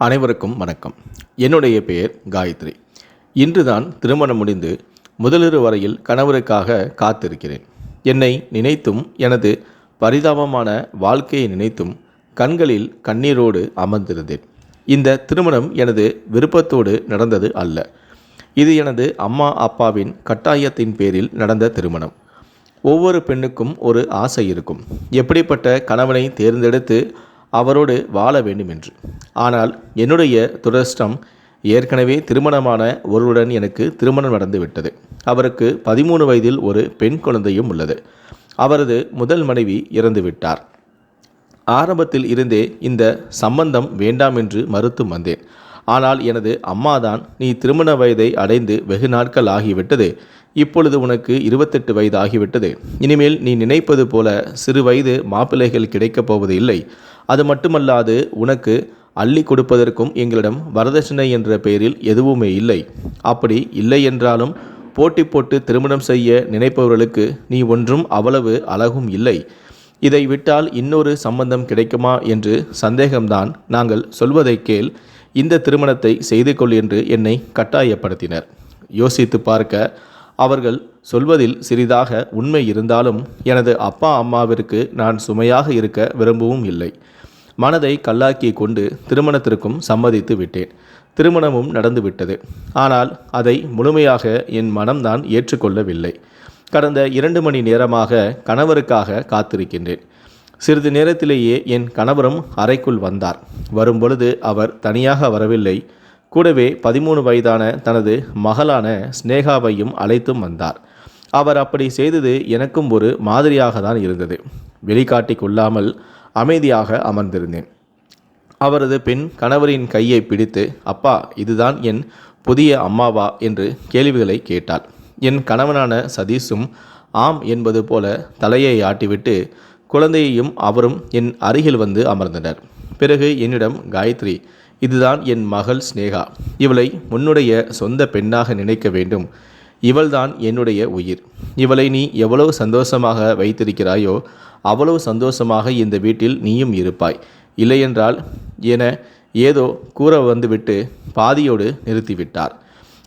அனைவருக்கும் வணக்கம். என்னுடைய பெயர் காயத்ரி. இன்றுதான் திருமணம் முடிந்து முதலிரு வரையில் கணவருக்காக காத்திருக்கிறேன். என்னை நினைத்தும் எனது பரிதாபமான வாழ்க்கையை நினைத்தும் கண்களில் கண்ணீரோடு அமர்ந்திருந்தேன். இந்த திருமணம் எனது விருப்பத்தோடு நடந்தது அல்ல. இது எனது அம்மா அப்பாவின் கட்டாயத்தின் பேரில் நடந்த திருமணம். ஒவ்வொரு பெண்ணுக்கும் ஒரு ஆசை இருக்கும், எப்படிப்பட்ட கணவனை தேர்ந்தெடுத்து அவரோடு வாழ வேண்டும் என்று. ஆனால் என்னுடைய துரதிர்ஷ்டம், ஏற்கனவே திருமணமான ஒருவருடன் எனக்கு திருமணம் நடந்துவிட்டது. அவருக்கு 13 வயதில் ஒரு பெண் குழந்தையும் உள்ளது. அவரது முதல் மனைவி இறந்துவிட்டார். ஆரம்பத்தில் இருந்தே இந்த சம்பந்தம் வேண்டாம் என்று மறுத்து வந்தேன். ஆனால் எனது அம்மாதான், நீ திருமண வயதை அடைந்து வெகு நாட்கள் ஆகிவிட்டது, இப்பொழுது உனக்கு 28 வயது ஆகிவிட்டது, இனிமேல் நீ நினைப்பது போல சிறு வயது மாப்பிள்ளைகள் கிடைக்கப் போவது இல்லை. அது மட்டுமல்லாது உனக்கு அள்ளி கொடுப்பதற்கும் எங்களிடம் வரதட்சணை என்ற பெயரில் எதுவுமே இல்லை. அப்படி இல்லை என்றாலும் போட்டி போட்டு திருமணம் செய்ய நினைப்பவர்களுக்கு நீ ஒன்றும் அவ்வளவு அழகும் இல்லை. இதை விட்டால் இன்னொரு சம்பந்தம் கிடைக்குமா என்று சந்தேகம்தான். நாங்கள் சொல்வதை கேள், இந்த திருமணத்தை செய்து கொள் என்று என்னை கட்டாயப்படுத்தினர். யோசித்து பார்க்க அவர்கள் சொல்வதில் சிறிதாக உண்மை இருந்தாலும் எனது அப்பா அம்மாவிற்கு நான் சுமையாக இருக்க விரும்பவும் இல்லை. மனதை கல்லாக்கி கொண்டு திருமணத்திற்கும் சம்மதித்து விட்டேன். திருமணமும் நடந்துவிட்டது. ஆனால் அதை முழுமையாக என் மனம்தான் ஏற்றுக்கொள்ளவில்லை. கடந்த 2 மணி நேரமாக கணவருக்காக காத்திருக்கின்றேன். சிறிது நேரத்திலேயே என் கணவரும் அறைக்குள் வந்தார். வரும்பொழுது அவர் தனியாக வரவில்லை, கூடவே 13 வயதான தனது மகளான ஸ்னேகாவையும் அழைத்தும் வந்தார். அவர் அப்படி செய்தது எனக்கும் ஒரு மாதிரியாக தான் இருந்தது. வெளிக்காட்டி கொள்ளாமல் அமைதியாக அமர்ந்திருந்தேன். அவரது பெண் கணவரின் கையை பிடித்து, அப்பா, இதுதான் என் புதிய அம்மாவா என்று கேள்விகளை கேட்டாள். என் கணவனான சதீஷும் ஆம் என்பது போல தலையை ஆட்டிவிட்டு குழந்தையையும் அவரும் என் அருகில் வந்து அமர்ந்தனர். பிறகு என்னிடம், காயத்ரி, இதுதான் என் மகள் ஸ்னேகா. இவளை உன்னுடைய சொந்த பெண்ணாக நினைக்க வேண்டும். இவள்தான் என்னுடைய உயிர். இவளை நீ எவ்வளவு சந்தோஷமாக வைத்திருக்கிறாயோ அவ்வளவு சந்தோஷமாக இந்த வீட்டில் நீயும் இருப்பாய். இல்லையென்றால் என ஏதோ கூற வந்துவிட்டு பாதியோடு நிறுத்திவிட்டார்.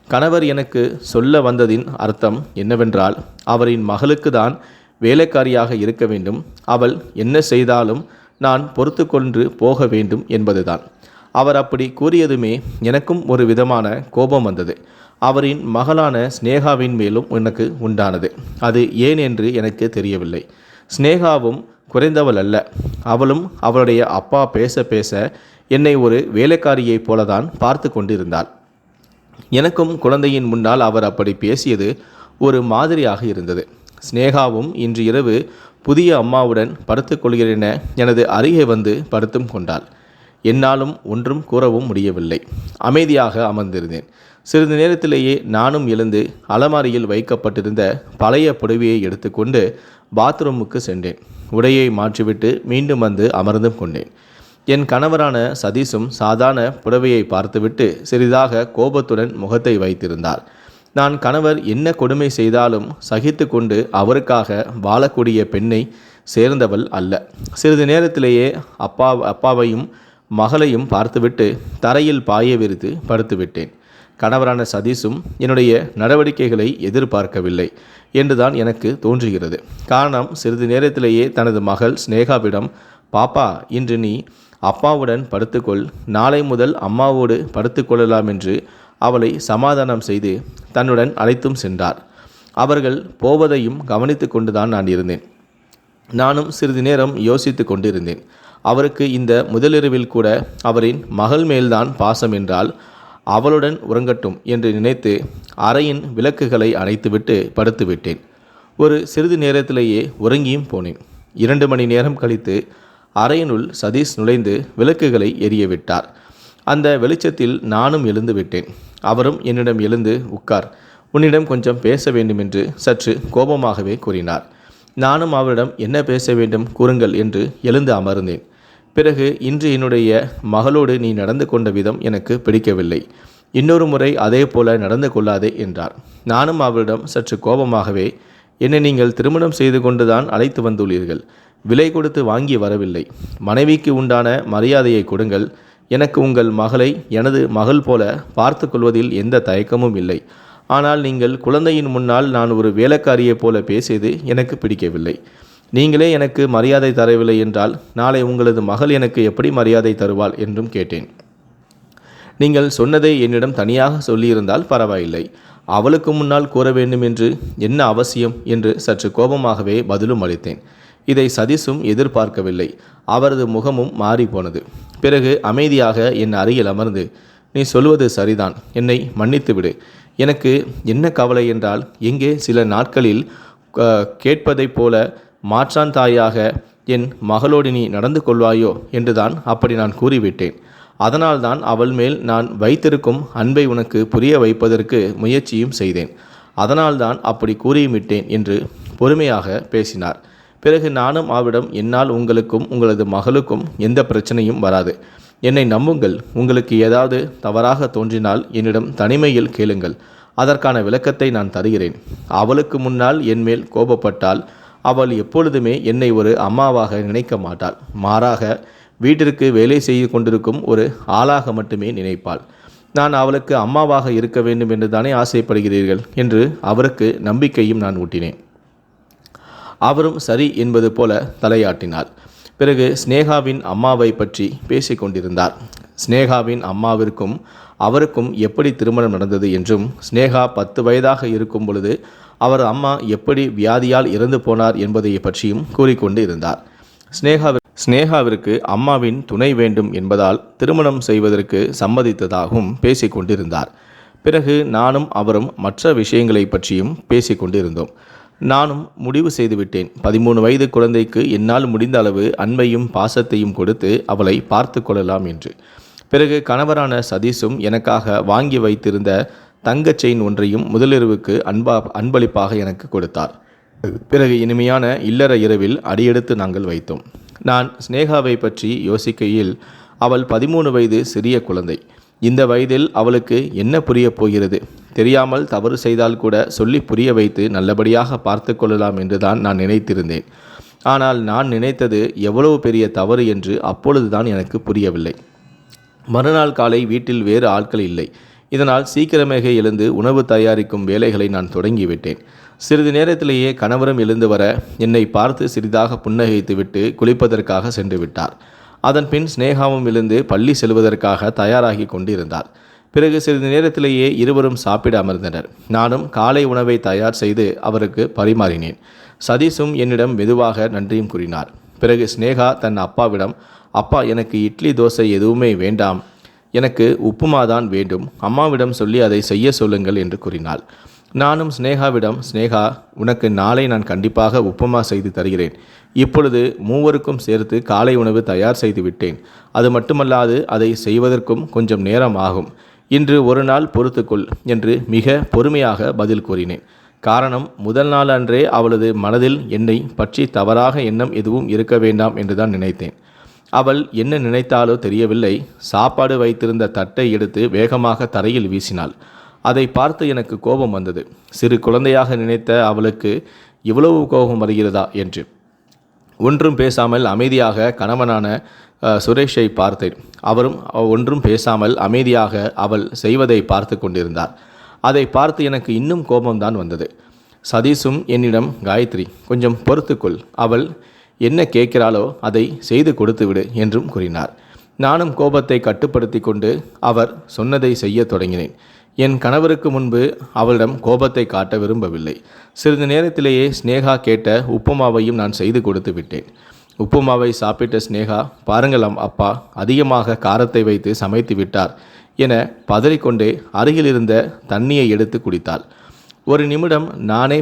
கணவர் எனக்கு சொல்ல வந்ததின் அர்த்தம் என்னவென்றால், அவரின் மகளுக்கு தான் வேலைக்காரியாக இருக்க வேண்டும், அவள் என்ன செய்தாலும் நான் பொறுத்து கொண்டு போக வேண்டும் என்பதுதான். அவர் அப்படி கூறியதுமே எனக்கும் ஒரு விதமான கோபம் வந்தது. அவரின் மகளான ஸ்னேகாவின் மேலும் எனக்கு உண்டானது. அது ஏன் என்று எனக்கு தெரியவில்லை. ஸ்னேகாவும் குறைந்தவள் அல்ல. அவளும் அவளுடைய அப்பா பேச பேச என்னை ஒரு வேலைக்காரியைப் போலதான் பார்த்து கொண்டிருந்தாள். எனக்கும் குழந்தையின் முன்னால் அவர் அப்படி பேசியது ஒரு மாதிரியாக இருந்தது. ஸ்னேகாவும் இன்று இரவு புதிய அம்மாவுடன் படுத்துக்கொள்கிறேன எனது அருகே வந்து படுத்தும் கொண்டாள். என்னாலும் ஒன்றும் கூறவும் முடியவில்லை. அமைதியாக அமர்ந்திருந்தேன். சிறிது நேரத்திலேயே நானும் எழுந்து அலமாரியில் வைக்கப்பட்டிருந்த பழைய புடவையை எடுத்துக்கொண்டு பாத்ரூமுக்கு சென்றேன். உடையை மாற்றிவிட்டு மீண்டும் வந்து அமர்ந்தும் கொண்டேன். என் கணவரான சதீஷும் சாதாரண புடவையை பார்த்துவிட்டு சிறிதாக கோபத்துடன் முகத்தை வைத்திருந்தார். நான் கணவர் என்ன கொடுமை செய்தாலும் சகித்து கொண்டு அவருக்காக வாழக்கூடிய பெண்ணை சேர்ந்தவள் அல்ல. சிறிது நேரத்திலேயே அப்பாவையும் மகளையும் பார்த்துவிட்டு தரையில் பாய விரித்து படுத்துவிட்டேன். கணவரான சதீஷும் என்னுடைய நடவடிக்கைகளை எதிர்பார்க்கவில்லை என்றுதான் எனக்கு தோன்றுகிறது. காரணம், சிறிது நேரத்திலேயே தனது மகள் ஸ்னேகாவிடம், பாப்பா, இன்று நீ அப்பாவுடன் படுத்துக்கொள், நாளை முதல் அம்மாவோடு படுத்துக்கொள்ளலாம் என்று அவளை சமாதானம் செய்து தன்னுடன் அழைத்தும் சென்றார். அவர்கள் போவதையும் கவனித்து கொண்டுதான் நான் இருந்தேன். நானும் சிறிது நேரம் யோசித்து கொண்டிருந்தேன். அவருக்கு இந்த முதலிரவில் கூட அவரின் மகள் மேல்தான் பாசம் என்றால் அவளுடன் உறங்கட்டும் என்று நினைத்து அறையின் விளக்குகளை அணைத்துவிட்டு படுத்துவிட்டேன். ஒரு சிறிது நேரத்திலேயே உறங்கியும் போனேன். 2 மணி நேரம் கழித்து அறையினுள் சதீஷ் நுழைந்து விளக்குகளை எரியவிட்டார். அந்த வெளிச்சத்தில் நானும் எழுந்து விட்டேன். அவரும் என்னிடம், எழுந்து உட்கார், உன்னிடம் கொஞ்சம் பேச வேண்டும் என்று சற்று கோபமாகவே கூறினார். நானும் அவரிடம், என்ன பேச வேண்டும் கூறுங்கள் என்று எழுந்து அமர்ந்தேன். பிறகு, இன்று என்னுடைய மகளோடு நீ நடந்து கொண்ட விதம் எனக்கு பிடிக்கவில்லை, இன்னொரு முறை அதே போல நடந்து கொள்ளாதே என்றார். நானும் அவரிடம் சற்று கோபமாகவே, என்னை நீங்கள் திருமணம் செய்து கொண்டுதான் அழைத்து வந்துள்ளீர்கள், விலை கொடுத்து வாங்கி வரவில்லை, மனைவிக்கு உண்டான மரியாதையை கொடுங்கள், எனக்கு உங்கள் மகளை எனது மகள் போல பார்த்து கொள்வதில் எந்த தயக்கமும் இல்லை. ஆனால் நீங்கள் குழந்தையின் முன்னால் நான் ஒரு வேலைக்காரியைப் போல பேசியது எனக்கு பிடிக்கவில்லை. நீங்களே எனக்கு மரியாதை தரவில்லை என்றால் நாளை உங்களது மகள் எனக்கு எப்படி மரியாதை தருவாள் என்றும் கேட்டேன். நீங்கள் சொன்னதை என்னிடம் தனியாக சொல்லியிருந்தால் பரவாயில்லை. அவளுக்கு முன்னால் கூற வேண்டும் என்று என்ன அவசியம் என்று சற்று கோபமாகவே பதிலும் அளித்தேன். இதை சதீஷும் எதிர்பார்க்கவில்லை. அவரது முகமும் மாறிப்போனது. பிறகு அமைதியாக என் அருகில் அமர்ந்து, நீ சொல்வது சரிதான், என்னை மன்னித்துவிடு. எனக்கு என்ன கவலை என்றால், எங்கே சில நாட்களில் கேட்பதைப் போல மாற்றான் தாயாக என் மகளோடு நீ நடந்து கொள்வாயோ என்றுதான் அப்படி நான் கூறிவிட்டேன். அதனால்தான் அவள் மேல் நான் வைத்திருக்கும் அன்பை உனக்கு புரிய வைப்பதற்கு முயற்சியும் செய்தேன். அதனால்தான் அப்படி கூறியுமிட்டேன் என்று பொறுமையாக பேசினார். பிறகு நானும் அவரிடம், என்னால் உங்களுக்கும் உங்களது மகளுக்கும் எந்த பிரச்சனையும் வராது. என்னை நம்புங்கள். உங்களுக்கு ஏதாவது தவறாக தோன்றினால் என்னிடம் தனிமையில் கேளுங்கள். அதற்கான விளக்கத்தை நான் தருகிறேன். அவளுக்கு முன்னால் என்மேல் கோபப்பட்டால் அவள் எப்பொழுதுமே என்னை ஒரு அம்மாவாக நினைக்க மாட்டாள். மாறாக வீட்டிற்கு வேலை செய்து கொண்டிருக்கும் ஒரு ஆளாக மட்டுமே நினைப்பாள். நான் அவளுக்கு அம்மாவாக இருக்க வேண்டும் என்று தானே ஆசைப்படுகிறீர்கள் என்று அவருக்கு நம்பிக்கையும் நான் ஊட்டினேன். அவரும் சரி என்பது போல தலையாட்டினார். பிறகு ஸ்னேகாவின் அம்மாவை பற்றி பேசிக்கொண்டிருந்தார். ஸ்னேகாவின் அம்மாவிற்கும் அவருக்கும் எப்படி திருமணம் நடந்தது என்றும், ஸ்னேகா 10 வயதாக இருக்கும் பொழுது அவர் அம்மா எப்படி வியாதியால் இறந்து போனார் என்பதை பற்றியும் கூறிக்கொண்டு இருந்தார். ஸ்னேகாவிற்கு அம்மாவின் துணை வேண்டும் என்பதால் திருமணம் செய்வதற்கு சம்மதித்ததாகவும் பேசிக்கொண்டிருந்தார். பிறகு நானும் அவரும் மற்ற விஷயங்களை பற்றியும் பேசிக்கொண்டிருந்தோம். நானும் முடிவு செய்துவிட்டேன். 13 வயது குழந்தைக்கு என்னால் முடிந்த அளவு அன்பையும் பாசத்தையும் கொடுத்து அவளை பார்த்து கொள்ளலாம் என்று. பிறகு கணவரான சதீஷும் எனக்காக வாங்கி வைத்திருந்த தங்க செயின் ஒன்றையும் முதலிரவுக்கு அன்பளிப்பாக எனக்கு கொடுத்தார். பிறகு இனிமையான இல்லற இரவில் அடியெடுத்து நாங்கள் வைத்தோம். நான் ஸ்னேகாவை பற்றி யோசிக்கையில், அவள் 13 வயது சிறிய குழந்தை. இந்த வயதில் அவளுக்கு என்ன புரிய போகிறது? தெரியாமல் தவறு செய்தால் கூட சொல்லி புரிய வைத்து நல்லபடியாக பார்த்து கொள்ளலாம் என்றுதான் நான் நினைத்திருந்தேன். ஆனால் நான் நினைத்தது எவ்வளவு பெரிய தவறு என்று அப்பொழுதுதான் எனக்கு புரியவில்லை. மறுநாள் காலை வீட்டில் வேறு ஆட்கள் இல்லை. இதனால் சீக்கிரமாக எழுந்து உணவு தயாரிக்கும் வேலைகளை நான் தொடங்கிவிட்டேன். சிறிது நேரத்திலேயே கணவரும் எழுந்து வர என்னை பார்த்து சிறிதாக புன்னகைத்துவிட்டு குளிப்பதற்காக சென்று விட்டார். அதன் பின் ஸ்னேகாவும் எழுந்து பள்ளி செல்வதற்காக தயாராகி கொண்டிருந்தார். பிறகு சிறிது நேரத்திலேயே இருவரும் சாப்பிட அமர்ந்தனர். நானும் காலை உணவை தயார் செய்து அவருக்கு பரிமாறினேன். சதீஷும் என்னிடம் மெதுவாக நன்றியும் கூறினார். பிறகு ஸ்னேகா தன் அப்பாவிடம், அப்பா, எனக்கு இட்லி தோசை எதுவுமே வேண்டாம், எனக்கு உப்புமாதான் வேண்டும், அம்மாவிடம் சொல்லி அதை செய்ய சொல்லுங்கள் என்று கூறினாள். நானும் ஸ்னேகாவிடம், ஸ்னேகா, உனக்கு நாளை நான் கண்டிப்பாக உப்புமா செய்து தருகிறேன். இப்பொழுது மூவருக்கும் சேர்த்து காலை உணவு தயார் செய்து விட்டேன். அது மட்டுமல்லாது அதை செய்வதற்கும் கொஞ்சம் நேரம் ஆகும். இன்று ஒரு நாள் பொறுத்துக்கொள் என்று மிக பொறுமையாக பதில் கூறினேன். காரணம், முதல் நாள் அன்றே அவளது மனதில் என்னை பற்றி தவறாக எண்ணம் எதுவும் இருக்க வேண்டாம் என்றுதான் நினைத்தேன். அவள் என்ன நினைத்தாலோ தெரியவில்லை, சாப்பாடு வைத்திருந்த தட்டை எடுத்து வேகமாக தரையில் வீசினாள். அதை பார்த்து எனக்கு கோபம் வந்தது. சிறு குழந்தையாக நினைத்த அவளுக்கு இவ்வளவு கோபம் வருகிறதா என்று. ஒன்றும் பேசாமல் அமைதியாக கணவனான சுரேஷை பார்த்தேன். அவரும் ஒன்றும் பேசாமல் அமைதியாக அவள் செய்வதை பார்த்து கொண்டிருந்தார். அதை பார்த்து எனக்கு இன்னும் கோபம்தான் வந்தது. சதீஷும் என்னிடம், காயத்ரி, கொஞ்சம் பொறுத்துக்கொள், அவள் என்ன கேட்கிறாளோ அதை செய்து கொடுத்துவிடு என்றும் கூறினார். நானும் கோபத்தை கட்டுப்படுத்தி கொண்டு அவர் சொன்னதை செய்ய தொடங்கினேன். என் கணவருக்கு முன்பு அவளிடம் கோபத்தை காட்ட விரும்பவில்லை. சிறிது நேரத்திலேயே ஸ்னேகா கேட்ட உப்புமாவையும் நான் செய்து கொடுத்து விட்டேன். உப்புமாவை சாப்பிட்ட ஸ்னேகா, பாருங்கள் அப்பா, அதிகமாக காரத்தை வைத்து சமைத்து விட்டார் என பதறிக்கொண்டே அருகிலிருந்த தண்ணியை எடுத்து குடித்தாள். ஒரு நிமிடம் நானே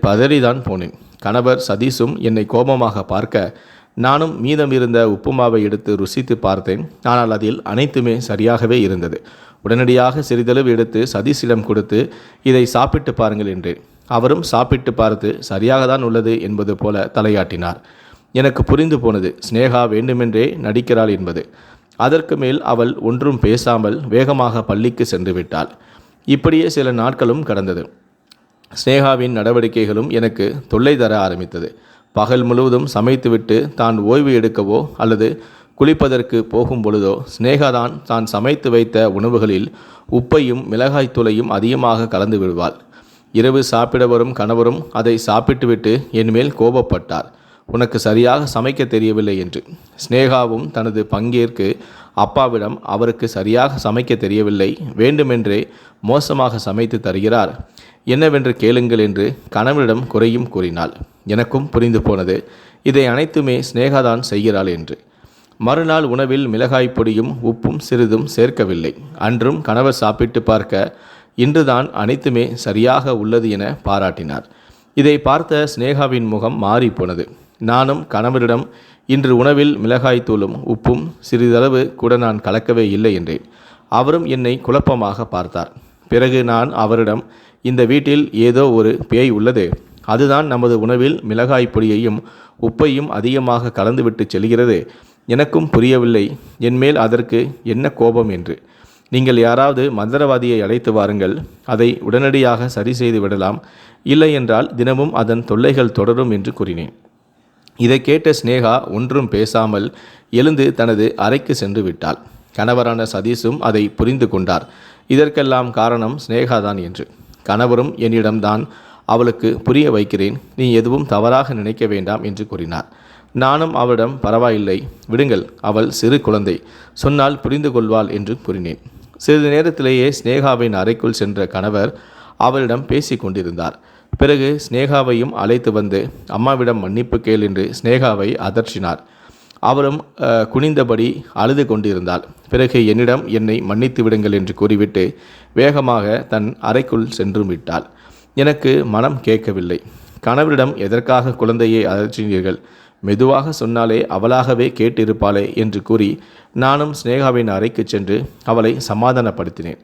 பதறிதான் போனேன். கணவர் சதீஷும் என்னை கோபமாக பார்க்க நானும் மீதம் இருந்த உப்புமாவை எடுத்து ருசித்து பார்த்தேன். ஆனால் அதில் அனைத்துமே சரியாகவே இருந்தது. உடனடியாக சிறிதளவு எடுத்து சதீஷிடம் கொடுத்து, இதை சாப்பிட்டு பாருங்கள் என்றேன். அவரும் சாப்பிட்டு பார்த்து சரியாக தான் உள்ளது என்பது போல தலையாட்டினார். எனக்கு புரிந்து போனது, ஸ்னேகா வேண்டுமென்றே நடிக்கிறாள் என்பது. அதற்கு மேல் அவள் ஒன்றும் பேசாமல் வேகமாக பள்ளிக்கு சென்று விட்டாள். இப்படியே சில நாட்களும் கடந்தது. ஸ்னேகாவின் நடவடிக்கைகளும் எனக்கு தொல்லை தர ஆரம்பித்தது. பகல் முழுவதும் சமைத்துவிட்டு தான் ஓய்வு எடுக்கவோ அல்லது குளிப்பதற்கு போகும் பொழுதோ சிநேகாதான் தான் சமைத்து வைத்த உணவுகளில் உப்பையும் மிளகாய்த்தூளையும் அதிகமாக கலந்து விடுவாள். இரவு சாப்பிட வரும் கணவரும் அதை சாப்பிட்டுவிட்டு என்மேல் கோபப்பட்டார், உனக்கு சரியாக சமைக்க தெரியவில்லை என்று. சிநேகாவும் தனது பங்கேற்கு அப்பாவிடம் அவருக்கு சரியாக சமைக்க தெரியவில்லை, வேண்டுமென்றே மோசமாக சமைத்து தருகிறார், என்னவென்று கேளுங்கள் என்று கணவனிடம் குறையும் கூறினாள். எனக்கும் புரிந்து போனது, இதை அனைத்துமே சிநேகாதான் செய்கிறாள் என்று. மறுநாள் உணவில் மிளகாய் பொடியும் உப்பும் சிறிதும் சேர்க்கவில்லை. அன்றும் கணவர் சாப்பிட்டு பார்க்க இன்றுதான் அனைத்துமே சரியாக உள்ளது என பாராட்டினார். இதை பார்த்த சிநேகாவின் முகம் மாறி போனது. நானும் கணவரிடம் இன்று உணவில் மிளகாய்த்தூளும் உப்பும் சிறிதளவு கூட நான் கலக்கவே இல்லை என்றேன். அவரும் என்னை குழப்பமாக பார்த்தார். பிறகு நான் அவரிடம், இந்த வீட்டில் ஏதோ ஒரு பேய் உள்ளது, அதுதான் நமது உணவில் மிளகாய் பொடியையும் உப்பையும் அதிகமாக கலந்துவிட்டு செல்கிறது. எனக்கும் புரியவில்லை என்மேல் அதற்கு என்ன கோபம் என்று. நீங்கள் யாராவது மந்திரவாதியை அழைத்து வாருங்கள், அதை உடனடியாக சரி செய்து விடலாம், இல்லை என்றால் தினமும் அதன் தொல்லைகள் தொடரும் என்று கூறினேன். இதை கேட்ட சிநேகா ஒன்றும் பேசாமல் எழுந்து தனது அறைக்கு சென்று விட்டாள். கணவரான சதீஷும் அதை புரிந்து கொண்டார். இதற்கெல்லாம் காரணம் சிநேகாதான் என்று. கணவரும் என்னிடம்தான் அவளுக்கு புரிய வைக்கிறேன், நீ எதுவும் தவறாக நினைக்க வேண்டாம் என்று கூறினார். நானும் அவளிடம் பரவாயில்லை விடுங்கள், அவள் சிறு குழந்தை, சொன்னால் புரிந்து கொள்வாள் என்று கூறினேன். சிறிது நேரத்திலேயே சிநேகாவின் அறைக்குள் சென்ற கணவர் அவளிடம் பேசி கொண்டிருந்தார். பிறகு சிநேகாவையும் அழைத்து வந்து அம்மாவிடம் மன்னிப்பு கேள் என்று சிநேகாவை அதற்றினார். அவளும் குனிந்தபடி அழுது கொண்டிருந்தாள். பிறகு என்னிடம் என்னை மன்னித்து விடுங்கள் என்று கூறிவிட்டு வேகமாக தன் அறைக்குள் சென்று விட்டாள். எனக்கு மனம் கேட்கவில்லை. கணவரிடம் எதற்காக குழந்தையை அதற்றினீர்கள், மெதுவாக சொன்னாலே அவளாகவே கேட்டிருப்பாளே என்று கூறி நானும் சிநேகாவின் அறைக்கு சென்று அவளை சமாதானப்படுத்தினேன்.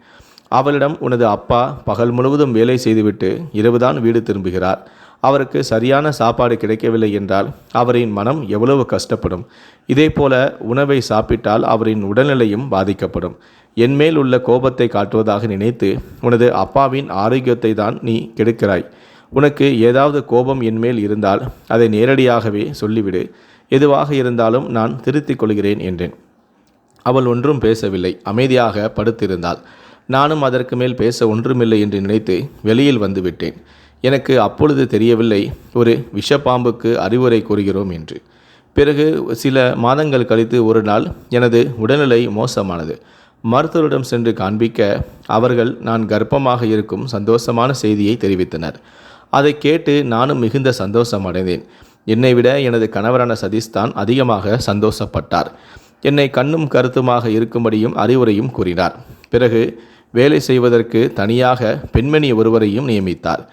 அவளிடம், உனது அப்பா பகல் முழுவதும் வேலை செய்துவிட்டு இரவுதான் வீடு திரும்புகிறார், அவருக்கு சரியான சாப்பாடு கிடைக்கவில்லை என்றால் அவரின் மனம் எவ்வளவு கஷ்டப்படும். இதேபோல உணவை சாப்பிட்டால் அவரின் உடல்நிலையும் பாதிக்கப்படும். என்மேல் உள்ள கோபத்தை காட்டுவதாக நினைத்து உனது அப்பாவின் ஆரோக்கியத்தை தான் நீ கெடுக்கிறாய். உனக்கு ஏதாவது கோபம் என்மேல் இருந்தால் அதை நேரடியாகவே சொல்லிவிடு, எதுவாக இருந்தாலும் நான் திருத்திக் கொள்கிறேன் என்றேன். அவள் ஒன்றும் பேசவில்லை, அமைதியாக படுத்திருந்தாள். நானும் அதற்கு மேல் பேச ஒன்றுமில்லை என்று நினைத்து வெளியில் வந்து விட்டேன். எனக்கு அப்பொழுது தெரியவில்லை ஒரு விஷப்பாம்புக்கு அறிவுரை கூறுகிறோம் என்று. பிறகு சில மாதங்கள் கழித்து ஒரு நாள் எனது உடல்நிலை மோசமானது. மருத்துவரிடம் சென்று காண்பிக்க அவர்கள் நான் கர்ப்பமாக இருக்கும் சந்தோஷமான செய்தியை தெரிவித்தனர். அதை கேட்டு நானும் மிகுந்த சந்தோஷம் அடைந்தேன். என்னை விட எனது கணவரான சதீஷ் தான் அதிகமாக சந்தோஷப்பட்டார். என்னை கண்ணும் கருத்துமாக இருக்கும்படியும் அறிவுரையும் கூறினார். பிறகு வேலை செய்வதற்கு தனியாக பெண்மணி ஒருவரையும் நியமித்தார்.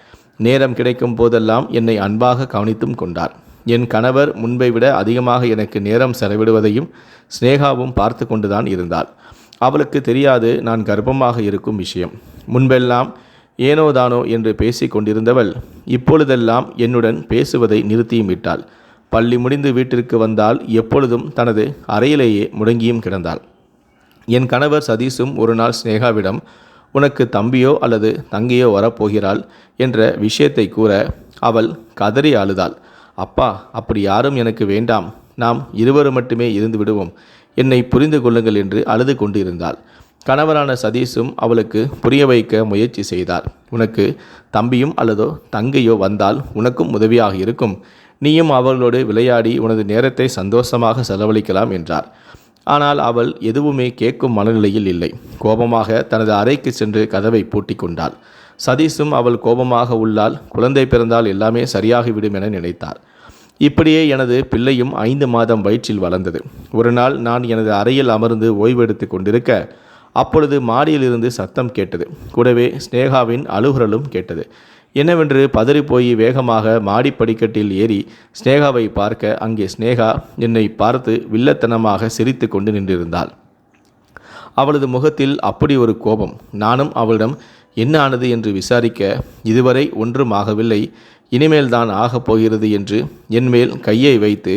நேரம் கிடைக்கும் போதெல்லாம் என்னை அன்பாக கவனித்தும் கொண்டார். என் கணவர் முன்பை விட அதிகமாக எனக்கு நேரம் செலவிடுவதையும் சிநேகாவும் பார்த்து கொண்டுதான் இருந்தாள். அவளுக்கு தெரியாது நான் கர்ப்பமாக இருக்கும் விஷயம். முன்பெல்லாம் ஏனோதானோ என்று பேசி கொண்டிருந்தவள் இப்பொழுதெல்லாம் என்னுடன் பேசுவதை நிறுத்தியும் விட்டாள். பள்ளி முடிந்து வீட்டிற்கு வந்தால் எப்பொழுதும் தனது அறையிலேயே முடங்கியும் கிடந்தாள். என் கணவர் சதீஷும் ஒரு நாள் சிநேகாவிடம், உனக்கு தம்பியோ அல்லது தங்கையோ வரப்போகிறாள் என்ற விஷயத்தை கூற அவள் கதறி அழுதாள். அப்பா, அப்படி யாரும் எனக்கு வேண்டாம், நாம் இருவரும் மட்டுமே இருந்து விடுவோம், என்னை புரிந்து கொள்ளுங்கள் என்று அழுது கொண்டிருந்தாள். கணவரான சதீஷும் அவளுக்கு புரிய வைக்க முயற்சி செய்தார். உனக்கு தம்பியும் அல்லதோ தங்கையோ வந்தால் உனக்கும் உதவியாக இருக்கும், நீயும் அவர்களோடு விளையாடி உனது நேரத்தை சந்தோஷமாக செலவழிக்கலாம் என்றார். ஆனால் அவள் எதுவுமே கேட்கும் மனநிலையில் இல்லை. கோபமாக தனது அறைக்கு சென்று கதவை பூட்டி கொண்டாள். சதீஷும் அவள் கோபமாக உள்ளால், குழந்தை பிறந்தால் எல்லாமே சரியாகிவிடும் என நினைத்தார். இப்படியே எனது பிள்ளையும் 5 மாதம் வயிற்றில் வளர்ந்தது. ஒரு நாள் நான் எனது அறையில் அமர்ந்து ஓய்வெடுத்து கொண்டிருக்க அப்பொழுது மாடியிலிருந்து சத்தம் கேட்டது. கூடவே சிநேகாவின் அழுகுரலும் கேட்டது. என்னவென்று பதறிப்போய் வேகமாக மாடி படிக்கட்டில் ஏறி சிநேகாவை பார்க்க அங்கே சிநேகா என்னை பார்த்து வில்லத்தனமாக சிரித்து கொண்டு நின்றிருந்தாள். அவளது முகத்தில் அப்படி ஒரு கோபம். நானும் அவளிடம் என்ன ஆனது என்று விசாரிக்க, இதுவரை ஒன்றும் ஆகவில்லை, இனிமேல் தான் ஆகப் போகிறது என்று என்மேல் கையை வைத்து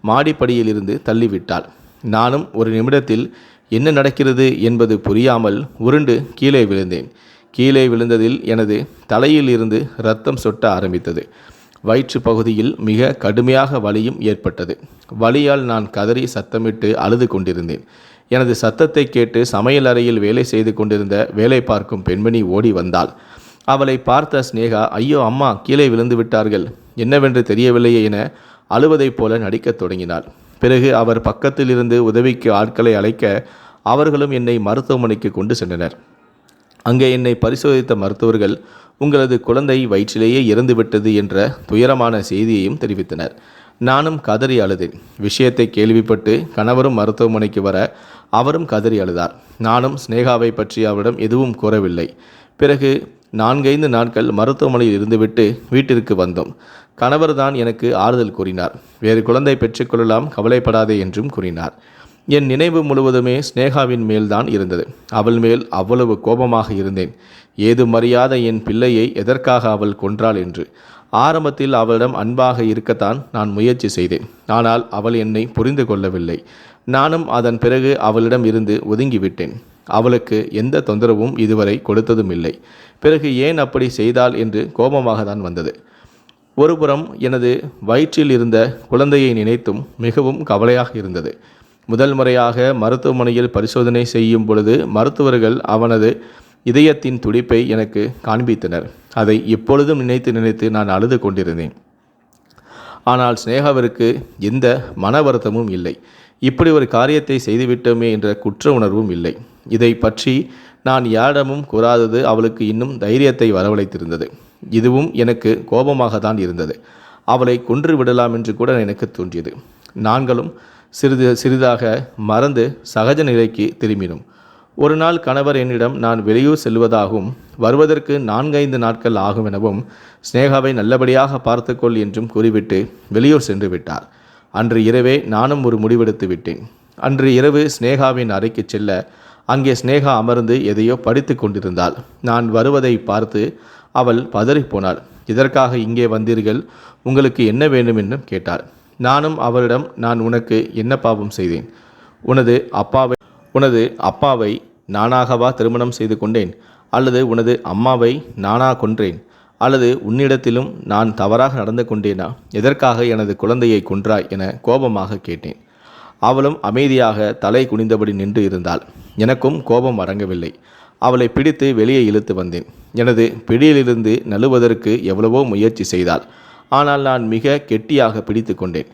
மாடிப்படியிலிருந்து தள்ளிவிட்டாள். நானும் ஒரு நிமிடத்தில் என்ன நடக்கிறது என்பது புரியாமல் உருண்டு கீழே விழுந்தேன். கீழே விழுந்ததில் எனது தலையில் இருந்து இரத்தம் சொட்ட ஆரம்பித்தது. வயிற்று பகுதியில் மிக கடுமையாக வலியும் ஏற்பட்டது. வலியால் நான் கதறி சத்தமிட்டு அழுது கொண்டிருந்தேன். எனது சத்தத்தை கேட்டு சமையல் அறையில் வேலை செய்து கொண்டிருந்த வேலை பார்க்கும் பெண்மணி ஓடி வந்தாள். அவளை பார்த்த ஸ்னேகா, ஐயோ அம்மா, கீழே விழுந்து விட்டார்கள், என்னவென்று தெரியவில்லையே என அழுவதைப் போல நடிக்கத் தொடங்கினாள். பிறகு அவர் பக்கத்தில் இருந்து உதவிக்கு ஆட்களை அழைக்க அவர்களும் என்னை மருத்துவமனைக்கு கொண்டு சென்றனர். அங்கே என்னை பரிசோதித்த மருத்துவர்கள் உங்களது குழந்தை வயிற்றிலேயே இறந்துவிட்டது என்ற துயரமான செய்தியையும் தெரிவித்தனர். நானும் கதறி அழுதேன். விஷயத்தை கேள்விப்பட்டு கணவரும் மருத்துவமனைக்கு வர அவரும் கதறி அழுதார். நானும் ஸ்னேகாவை பற்றி அவரிடம் எதுவும் கூறவில்லை. பிறகு 4-5 நாட்கள் மருத்துவமனையில் இருந்துவிட்டு வீட்டிற்கு வந்தோம். கணவர் தான் எனக்கு ஆறுதல் கூறினார். வேறு குழந்தை பெற்றுக்கொள்ளலாம், கவலைப்படாதே என்றும் கூறினார். என் நினைவு முழுவதுமே ஸ்னேகாவின் மேல்தான் இருந்தது. அவள் மேல் அவ்வளவு கோபமாக இருந்தேன். ஏதுமறியாத என் பிள்ளையை எதற்காக அவள் கொன்றாள் என்று. ஆரம்பத்தில் அவளிடம் அன்பாக இருக்கத்தான் நான் முயற்சி செய்தேன். ஆனால் அவள் என்னை புரிந்து கொள்ளவில்லை. நானும் அதன் பிறகு அவளிடம் இருந்து ஒதுங்கிவிட்டேன். அவளுக்கு எந்த தொந்தரவும் இதுவரை கொடுத்ததும் இல்லை. பிறகு ஏன் அப்படி செய்தாள் என்று கோபமாக தான் வந்தது. ஒருபுறம் எனது வயிற்றில் இருந்த குழந்தையை நினைத்தும் மிகவும் கவலையாக இருந்தது. முதல் முறையாக மருத்துவமனையில் பரிசோதனை செய்யும் பொழுது மருத்துவர்கள் அவனது இதயத்தின் துடிப்பை எனக்கு காண்பித்தனர். அதை இப்பொழுதும் நினைத்து நான் அழுது கொண்டிருந்தேன். ஆனால் ஸ்னேகாவிற்கு எந்த மன வருத்தமும் இல்லை. இப்படி ஒரு காரியத்தை செய்துவிட்டோமே என்ற குற்ற உணர்வும் இல்லை. இதை பற்றி நான் யாரிடமும் கூறாதது அவளுக்கு இன்னும் தைரியத்தை வரவழைத்திருந்தது. இதுவும் எனக்கு கோபமாக தான் இருந்தது. அவளை கொன்று விடலாம் என்று கூட எனக்கு தோன்றியது. நாங்களும் சிறிதாக மறந்து சகஜ நிலைக்கு திரும்பினோம். ஒரு நாள் கணவர் என்னிடம் நான் வெளியூர் செல்வதாகவும் வருவதற்கு 4-5 நாட்கள் ஆகும் எனவும் ஸ்னேகாவை நல்லபடியாக பார்த்துக்கொள் என்றும் கூறிவிட்டு வெளியூர் சென்று விட்டார். அன்று இரவே நானும் ஒரு முடிவெடுத்து விட்டேன். அன்று இரவு ஸ்னேகாவின் அறைக்கு செல்ல அங்கே ஸ்னேகா அமர்ந்து எதையோ படித்து கொண்டிருந்தாள். நான் வருவதை பார்த்து அவள் பதறிப்போனாள். இதற்காக இங்கே வந்தீர்கள், உங்களுக்கு என்ன வேண்டும் என்றும் கேட்டாள். நானும் அவளிடம், நான் உனக்கு என்ன பாவம் செய்தேன்? உனது அப்பாவை நானாகவா திருமணம் செய்து கொண்டேன்? அல்லது உனது அம்மாவை நானா கொன்றேன்? அல்லது உன்னிடத்திலும் நான் தவறாக நடந்து கொண்டேனா? எதற்காக எனது குழந்தையை கொன்றாய் என கோபமாக கேட்டேன். அவளும் அமைதியாக தலை குனிந்தபடி நின்று இருந்தாள். எனக்கும் கோபம் அடங்கவில்லை. அவளை பிடித்து வெளியே இழுத்து வந்தேன். எனது பிடியிலிருந்து நழுவதற்கு எவ்வளவோ முயற்சி செய்தாள். ஆனால் நான் மிக கெட்டியாக பிடித்து கொண்டேன்.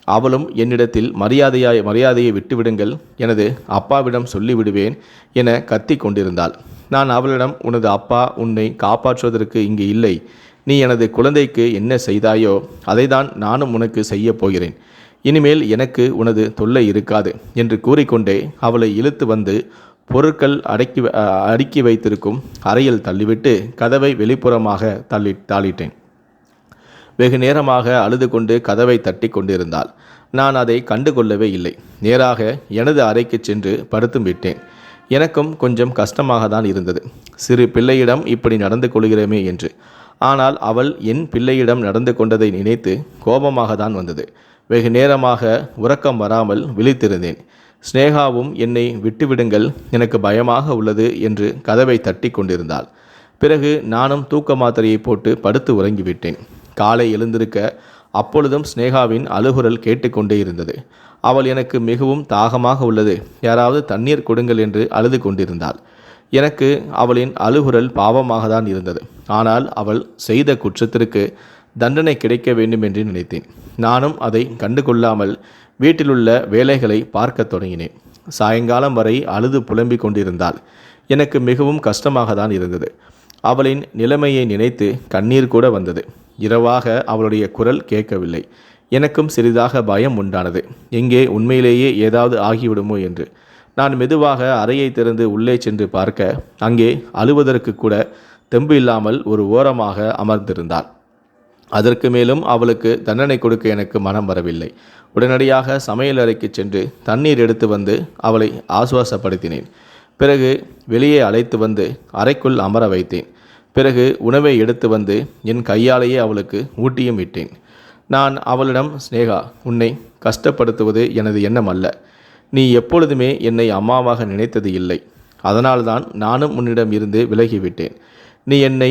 அவளும் என்னிடத்தில் மரியாதையை விட்டுவிடுங்கள், எனது அப்பாவிடம் சொல்லிவிடுவேன் என கத்தி கொண்டிருந்தாள். நான் அவளிடம், உனது அப்பா உன்னை காப்பாற்றுவதற்கு இங்கு இல்லை. நீ எனது குழந்தைக்கு என்ன செய்தாயோ அதை தான் நானும் உனக்கு செய்ய போகிறேன். இனிமேல் எனக்கு உனது தொல்லை இருக்காது என்று கூறிக்கொண்டே அவளை இழுத்து வந்து பொருட்கள் அடுக்கி வைத்திருக்கும் அறையில் தள்ளிவிட்டு கதவை வெளிப்புறமாக தாளிட்டேன். வெகு நேரமாக அழுது கொண்டு கதவை தட்டி கொண்டிருந்தாள். நான் அதை கண்டுகொள்ளவே இல்லை. நேராக எனது அறைக்கு சென்று படுத்தும் விட்டேன். எனக்கும் கொஞ்சம் கஷ்டமாக தான் இருந்தது, சிறு பிள்ளையிடம் இப்படி நடந்து கொள்கிறேமே என்று. ஆனால் அவள் என் பிள்ளையிடம் நடந்து கொண்டதை நினைத்து கோபமாக தான் வந்தது. வெகு நேரமாக உறக்கம் வராமல் விழித்திருந்தேன். ஸ்னேகாவும் என்னை விட்டுவிடுங்கள், எனக்கு பயமாக உள்ளது என்று கதவை தட்டி கொண்டிருந்தாள். பிறகு நானும் தூக்க மாத்திரையை போட்டு படுத்து உறங்கிவிட்டேன். காலை எழுந்திருக்க அப்பொழுதும் ஸ்னேகாவின் அழுகுரல் கேட்டுக்கொண்டே இருந்தது. அவள் எனக்கு மிகவும் தாகமாக உள்ளது, யாராவது தண்ணீர் கொடுங்கள் என்று அழுது கொண்டிருந்தாள். எனக்கு அவளின் அழுகுரல் பாவமாக தான் இருந்தது. ஆனால் அவள் செய்த குற்றத்திற்கு தண்டனை கிடைக்க வேண்டும் என்று நினைத்தேன். நானும் அதை கண்டுகொள்ளாமல் வீட்டிலுள்ள வேலைகளை பார்க்க தொடங்கினேன். சாயங்காலம் வரை அழுது புலம்பிக் கொண்டிருந்தாள். எனக்கு மிகவும் கஷ்டமாக தான் இருந்தது. அவளின் நிலைமையை நினைத்து கண்ணீர் கூட வந்தது. இரவாக அவளுடைய குரல் கேட்கவில்லை. எனக்கும் சிறிதாக பயம் உண்டானது. எங்கே உண்மையிலேயே ஏதாவது ஆகிவிடுமோ என்று. நான் மெதுவாக அறையை திறந்து உள்ளே சென்று பார்க்க அங்கே அழுவதற்கு கூட தெம்பு இல்லாமல் ஒரு ஓரமாக அமர்ந்திருந்தாள். அதற்கு மேலும் அவளுக்கு தண்டனை கொடுக்க எனக்கு மனம் வரவில்லை. உடனடியாக சமையல் அறைக்கு சென்று தண்ணீர் எடுத்து வந்து அவளை ஆசுவாசப்படுத்தினேன். பிறகு வெளியே அழைத்து வந்து அறைக்குள் அமர வைத்தேன். பிறகு உணவை எடுத்து வந்து என் கையாலேயே அவளுக்கு ஊட்டியும் விட்டேன். நான் அவளிடம், ஸ்னேகா, உன்னை கஷ்டப்படுத்துவது எனது எண்ணம் அல்ல. நீ எப்பொழுதுமே என்னை அம்மாவாக நினைத்தது இல்லை. அதனால்தான் நானும் உன்னிடம் இருந்து விலகிவிட்டேன். நீ என்னை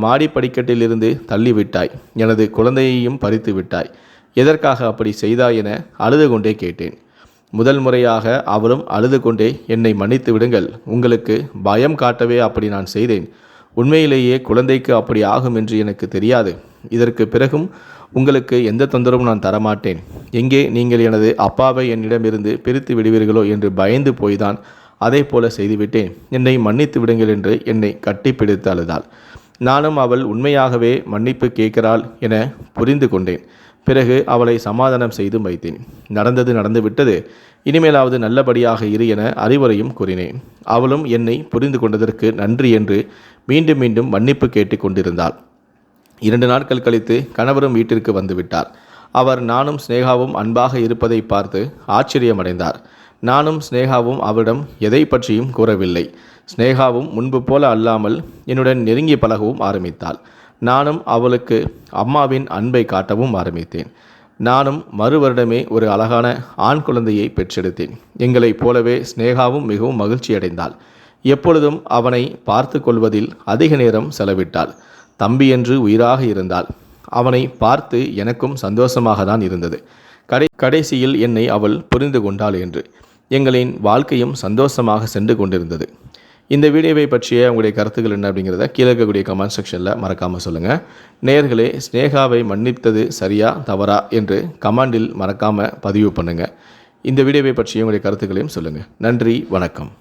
மாடி படிக்கட்டிலிருந்து தள்ளிவிட்டாய், எனது குழந்தையையும் பறித்து விட்டாய். எதற்காக அப்படி செய்தாய் என அழுது கொண்டே கேட்டேன். முதல் முறையாக அவளும் அழுது கொண்டே என்னை மன்னித்து விடுங்கள், உங்களுக்கு பயம் காட்டவே அப்படி நான் செய்தேன். உண்மையிலேயே குழந்தைக்கு அப்படி ஆகும் என்று எனக்கு தெரியாது. இதற்கு பிறகும் உங்களுக்கு எந்த தொந்தரவும் நான் தரமாட்டேன். எங்கே நீங்கள் எனது அப்பாவை என்னிடமிருந்து பிரித்து விடுவீர்களோ என்று பயந்து போய்தான் அதே போல செய்துவிட்டேன். என்னை மன்னித்து விடுங்கள் என்று என்னை கட்டிப்பிடித்து அழுதாள். நானும் அவள் உண்மையாகவே மன்னிப்பு கேட்கிறாள் என புரிந்து கொண்டேன். பிறகு அவளை சமாதானம் செய்து வைத்தேன். நடந்தது நடந்துவிட்டது, இனிமேலாவது நல்லபடியாக இரு என அறிவுரையும் கூறினேன். அவளும் என்னை புரிந்து கொண்டதற்கு நன்றி என்று மீண்டும் மீண்டும் மன்னிப்பு கேட்டு கொண்டிருந்தாள். 2 நாட்கள் கழித்து கணவரும் வீட்டிற்கு வந்துவிட்டார். அவர் நானும் ஸ்னேகாவும் அன்பாக இருப்பதை பார்த்து ஆச்சரியமடைந்தார். நானும் ஸ்னேகாவும் அவரிடம் எதை பற்றியும் கூறவில்லை. ஸ்னேகாவும் முன்பு போல அல்லாமல் என்னுடன் நெருங்கி பழகவும் ஆரம்பித்தாள். நானும் அவளுக்கு அம்மாவின் அன்பை காட்டவும் ஆரம்பித்தேன். நானும் மறு வருடமே ஒரு அழகான ஆண் குழந்தையை பெற்றெடுத்தேன். எங்களைப் போலவே ஸ்னேகாவும் மிகவும் மகிழ்ச்சியடைந்தாள். எப்பொழுதும் அவனை பார்த்து கொள்வதில் அதிக நேரம் செலவிட்டாள். தம்பி என்று உயிராக இருந்தாள். அவனை பார்த்து எனக்கும் சந்தோஷமாக தான் இருந்தது. கடைசியில் என்னை அவள் புரிந்து கொண்டாள் என்று எங்களின் வாழ்க்கையும் சந்தோஷமாக சென்று கொண்டிருந்தது. இந்த வீடியோவை பற்றிய உங்களுடைய கருத்துக்கள் என்ன அப்படிங்கிறத கீழே இருக்கக்கூடிய கமெண்ட் செக்ஷனில் மறக்காமல் சொல்லுங்கள். நேயர்களே, ஸ்னேகாவை மன்னித்தது சரியா தவறா என்று கமெண்டில் மறக்காமல் பதிவு பண்ணுங்கள். இந்த வீடியோவை பற்றிய உங்களுடைய கருத்துக்களையும் சொல்லுங்கள். நன்றி, வணக்கம்.